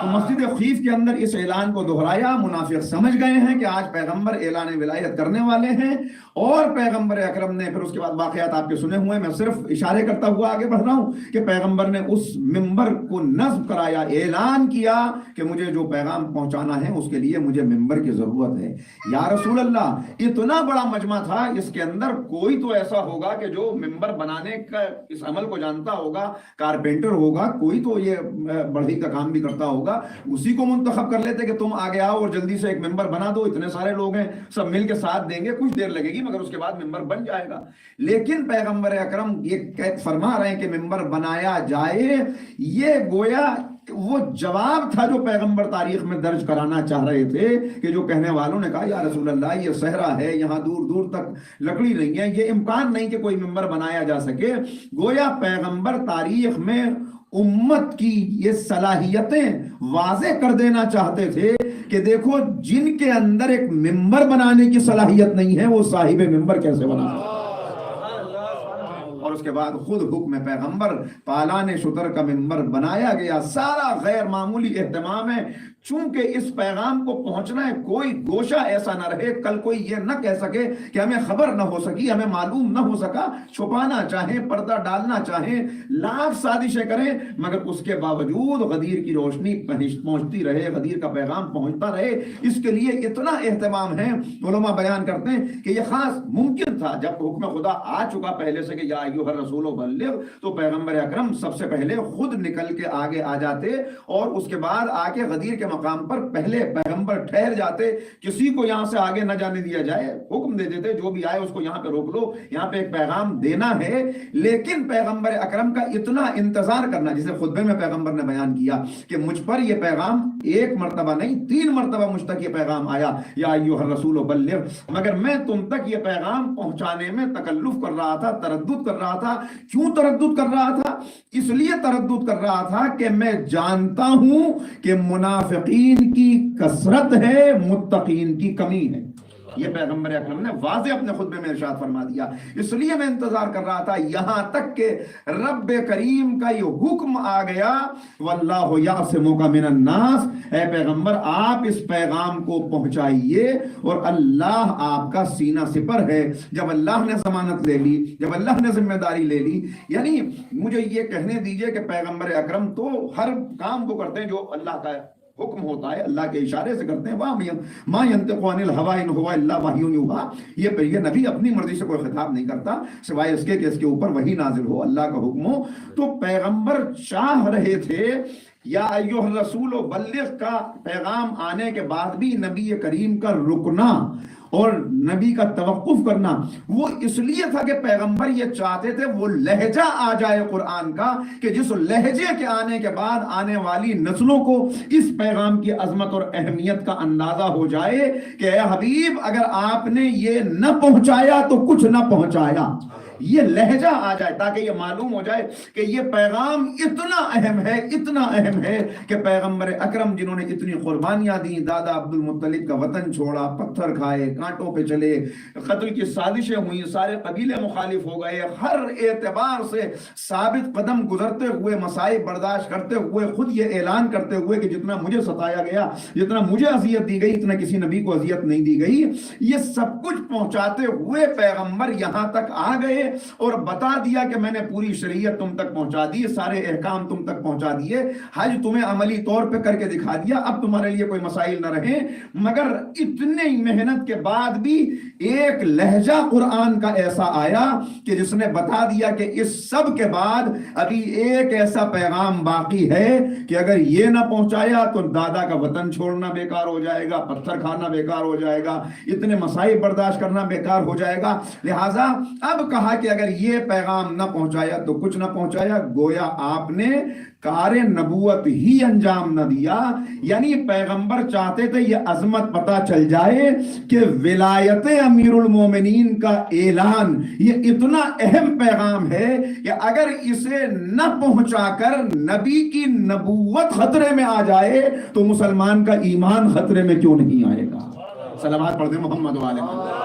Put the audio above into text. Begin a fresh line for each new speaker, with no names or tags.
تو مسجد خیف کے اندر اس اعلان کو دہرایا. منافق سمجھ گئے ہیں کہ آج پیغمبر اعلان ولایت کرنے والے ہیں. اور پیغمبر اکرم نے پھر اس کے بعد واقعات آپ کے سنے ہوئے, میں صرف اشارے کرتا ہوا آگے بڑھ رہا ہوں کہ پیغمبر نے اس ممبر کو نصب کرایا, اعلان کیا کہ مجھے جو پیغام پہنچانا ہے اس کے لیے مجھے ممبر کی ضرورت ہے. یا رسول اللہ, اتنا بڑا مجمع تھا, اس کے اندر کوئی تو ایسا ہوگا کہ جو ممبر بنانے کا اس عمل کو جانتا ہوگا, کارپینٹر ہوگا, کوئی تو یہ بڑھئی کا کام بھی کرتا ہوگا, اسی کو منتخب کر لیتے کہ تم آگے آؤ اور جلدی سے ایک ممبر بنا دو, اتنے سارے لوگ ہیں سب مل کے ساتھ دیں گے, کچھ دیر لگے گی مگر اس کے بعد ممبر بن جائے گا. لیکن پیغمبر اکرم یہ فرما رہے ہیں کہ ممبر بنایا جائے, یہ گویا وہ جواب تھا جو پیغمبر تاریخ میں درج کرانا چاہ رہے تھے کہ جو کہنے والوں نے کہا یا رسول اللہ یہ صحرا ہے, یہاں دور دور تک لکڑی نہیں ہے, یہ امکان نہیں کہ کوئی ممبر بنایا جا سکے. گویا پیغمبر تاریخ میں امت کی یہ صلاحیتیں واضح کر دینا چاہتے تھے کہ دیکھو جن کے اندر ایک ممبر بنانے کی صلاحیت نہیں ہے وہ صاحب ممبر کیسے بنا سکتے. اور اس کے بعد خود حکم پیغمبر پالان شتر کا ممبر بنایا گیا. سارا غیر معمولی اہتمام ہے, چونکہ اس پیغام کو پہنچنا ہے, کوئی گوشہ ایسا نہ رہے کل کوئی یہ نہ کہہ سکے کہ ہمیں خبر نہ ہو سکی, ہمیں معلوم نہ ہو سکا. چھپانا چاہیں, پردہ ڈالنا چاہیں, لاکھ سازشیں کریں, مگر اس کے باوجود غدیر کی روشنی پہنچتی رہے, غدیر کا پیغام پہنچتا رہے. اس کے لیے اتنا اہتمام ہے. علماء بیان کرتے ہیں کہ یہ خاص ممکن تھا جب حکم خدا آ چکا پہلے سے کہ یا ایھا الرسول بلغ, تو پیغمبر اکرم سب سے پہلے خود نکل کے آگے آ جاتے اور اس کے بعد آ کے غدیر کے مقام پر پہلے پیغمبر ٹھہر جاتے, کسی کو یہاں سے آگے نہ جانے دیا جائے, حکم دے دیتے جو بھی آئے اس کو یہاں پہ روک لو, یہاں پہ ایک پیغام دینا ہے. لیکن پیغمبر اکرم کا اتنا انتظار کرنا, جسے خطبے میں پیغمبر نے بیان کیا کہ مجھ پر یہ پیغام ایک مرتبہ نہیں 3 مرتبہ مجھ تک یہ پیغام آیا یا ایھا الرسول بلغ, مگر میں تم تک یہ پیغام پہنچانے میں تکلف کر رہا تھا, تردد کر رہا تھا. کیوں تردد کر رہا تھا؟ اس لیے تردد کر رہا تھا کہ میں جانتا ہوں کہ منافقین کی کثرت ہے, متقین کی کمی ہے. یہ پیغمبر اکرم نے واضح اپنے خطبے میں ارشاد فرما دیا. اس لیے میں انتظار کر رہا تھا یہاں تک کہ رب کریم کا یہ حکم آ گیا واللہ یعصمک من الناس, اے پیغمبر آپ اس پیغام کو پہنچائیے اور اللہ آپ کا سینہ سپر ہے. جب اللہ نے ضمانت لے لی, جب اللہ نے ذمہ داری لے لی, یعنی مجھے یہ کہنے دیجئے کہ پیغمبر اکرم تو ہر کام کو کرتے ہیں جو اللہ کا حکم ہوتا ہے, اللہ کے اشارے سے کرتے ہیں. ما ينطق عن الهوى ان هو الا وحی یوحی, یہ نبی اپنی مرضی سے کوئی خطاب نہیں کرتا سوائے اس کے کہ اس کے اوپر وحی نازل ہو, اللہ کا حکم ہو. تو پیغمبر چاہ رہے تھے یا ایھا الرسول بلغ کا پیغام آنے کے بعد بھی نبی کریم کا رکنا اور نبی کا توقف کرنا وہ اس لیے تھا کہ پیغمبر یہ چاہتے تھے وہ لہجہ آ جائے قرآن کا کہ جس لہجے کے آنے کے بعد آنے والی نسلوں کو اس پیغام کی عظمت اور اہمیت کا اندازہ ہو جائے کہ اے حبیب اگر آپ نے یہ نہ پہنچایا تو کچھ نہ پہنچایا. یہ لہجہ آ جائے تاکہ یہ معلوم ہو جائے کہ یہ پیغام اتنا اہم ہے, اتنا اہم ہے کہ پیغمبر اکرم جنہوں نے اتنی قربانیاں دی, دادا عبد المطلب کا وطن چھوڑا, پتھر کھائے, کانٹوں پہ چلے, قتل کی سازشیں ہوئیں, سارے قبیلے مخالف ہو گئے, ہر اعتبار سے ثابت قدم گزرتے ہوئے, مسائب برداشت کرتے ہوئے, خود یہ اعلان کرتے ہوئے کہ جتنا مجھے ستایا گیا, جتنا مجھے اذیت دی گئی, اتنا کسی نبی کو اذیت نہیں دی گئی. یہ سب کچھ پہنچاتے ہوئے پیغمبر یہاں تک آ گئے اور بتا دیا کہ میں نے پوری شریعت تم تک پہنچا دی, سارے احکام تم تک پہنچا دیے, حج تمہیں عملی طور پہ کر کے دکھا دیا, اب تمہارے لیے کوئی مسائل نہ رہے. مگر اتنی محنت کے بعد بھی ایک لہجہ قرآن کا ایسا آیا کہ جس نے بتا دیا کہ اس سب کے بعد ابھی ایک ایسا پیغام باقی ہے کہ اگر یہ نہ پہنچایا تو دادا کا وطن چھوڑنا بیکار ہو جائے گا, پتھر کھانا بیکار ہو جائے گا, اتنے مسائل برداشت کرنا بیکار ہو جائے گا. لہٰذا اب کہا کہ اگر یہ پیغام نہ پہنچایا تو کچھ نہ پہنچایا. گویا آپ نے کار نبوت ہی انجام نہ دیا. یعنی پیغمبر چاہتے تھے یہ عظمت پتہ چل جائے کہ ولایت امیر المومنین کا اعلان یہ اتنا اہم پیغام ہے کہ اگر اسے نہ پہنچا کر نبی کی نبوت خطرے میں آ جائے تو مسلمان کا ایمان خطرے میں کیوں نہیں آئے گا. صلوات پڑھ دیں محمد و آل محمد.